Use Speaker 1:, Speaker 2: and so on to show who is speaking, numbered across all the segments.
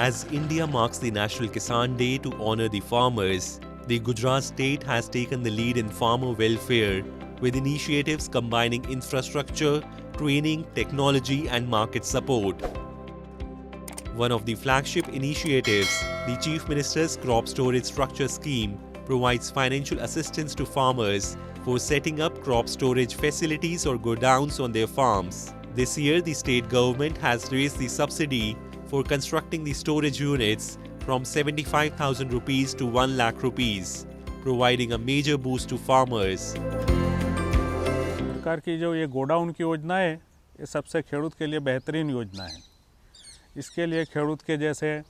Speaker 1: As India marks the National Kisan Day to honor the farmers, the Gujarat state has taken the lead in farmer welfare with initiatives combining infrastructure, training, technology and market support. One of the flagship initiatives, the Chief Minister's Crop Storage Structure Scheme, provides financial assistance to farmers for setting up crop storage facilities or godowns on their farms. This year, the state government has raised the subsidy for constructing the storage units from 75,000 rupees to 1 lakh rupees, providing a major boost to farmers.
Speaker 2: सरकार की जो ये godown की योजना है, ये सबसे खेडूत के लिए बेहतरीन योजना है। इसके लिए खेडूत के जैसे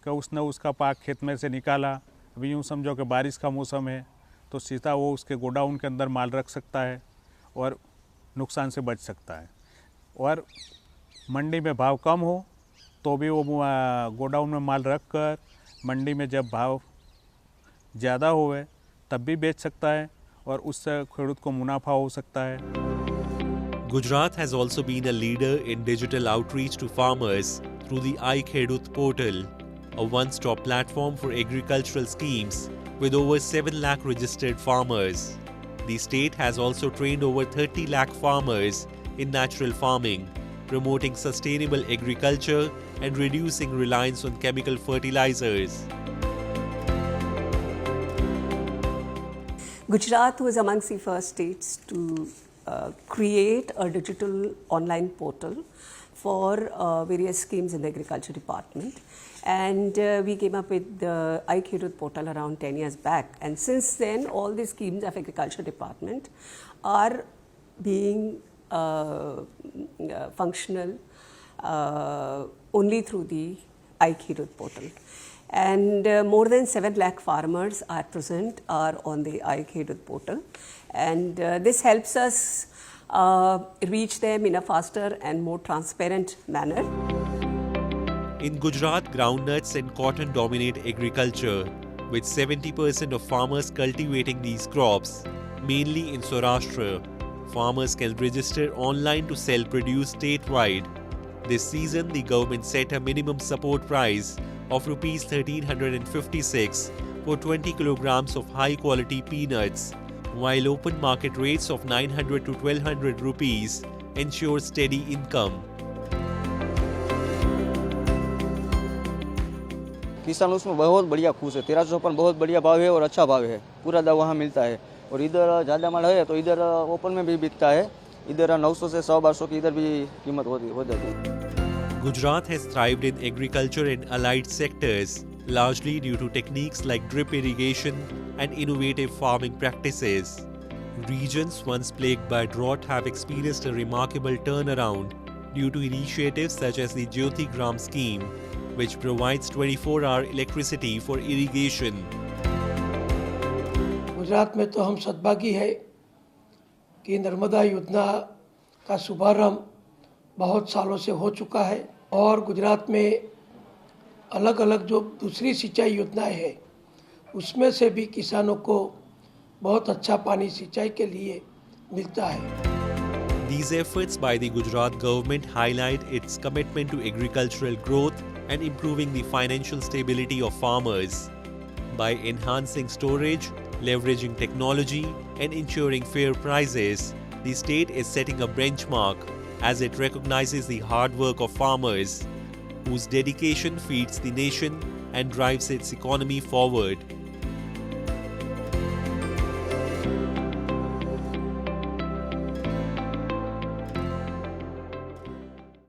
Speaker 2: कि उसने उसका पाक खेत में से निकाला, अभी यूँ समझो कि बारिश का मौसम है, तो सीधा वो उसके गोडाउन के अंदर माल रख सकता है और नुकसान से बच सकता है। और मंडी में भाव कम हो तो भी वो गोडाउन में माल रख कर मंडी में जब भाव ज़्यादा होवे तब भी बेच सकता है और उससे खेडूत को मुनाफा हो सकता है।
Speaker 1: Gujarat has also been a leader in digital outreach to farmers through the iKhedut portal, a one-stop platform for agricultural schemes with over 7 lakh registered farmers. The state has also trained over 30 lakh farmers in natural farming, promoting sustainable agriculture and reducing reliance on chemical fertilizers.
Speaker 3: Gujarat was amongst the first states to create a digital online portal for various schemes in the agriculture department, and we came up with the iKhedut portal around 10 years back, and since then all the schemes of agriculture department are being functional only through the iKhedut portal. And more than 7 lakh farmers at present are on the iKhedut portal, and this helps us reach them in a faster and more transparent manner.
Speaker 1: In Gujarat, groundnuts and cotton dominate agriculture, with 70% of farmers cultivating these crops, mainly in Saurashtra. Farmers can register online to sell produce statewide. This season, the government set a minimum support price of Rs 1,356 for 20 kilograms of high-quality peanuts, while open market rates of 900 to 1,200 rupees ensure steady income.
Speaker 4: किसान उसमें बहुत बढ़िया खुश है। 1354 बहुत बढ़िया भाव है और अच्छा भाव है, पूरा दाम वहाँ मिलता है। और इधर ज़्यादा माल है तो इधर ओपन में भी बिकता है, इधर 900 से 100-1200 की इधर भी कीमत हो जाती है।
Speaker 1: Gujarat has thrived in agriculture and allied sectors, largely due to techniques like drip irrigation and innovative farming practices. Regions once plagued by drought have experienced a remarkable turnaround due to initiatives such as the Jyoti Gram scheme, which provides 24-hour electricity for irrigation.
Speaker 5: Gujarat में तो हम सद्भागी है कि नर्मदा योजना का शुभारंभ बहुत सालों से हो चुका है और गुजरात में अलग अलग जो दूसरी सिंचाई योजनाएं हैं उसमें से भी किसानों को बहुत अच्छा पानी सिंचाई के लिए मिलता है।
Speaker 1: These efforts by the Gujarat government highlight its commitment to agricultural growth and improving the financial stability of farmers. By enhancing storage, leveraging technology, and ensuring fair prices, the state is setting a benchmark as it recognizes the hard work of farmers, whose dedication feeds the nation and drives its economy forward.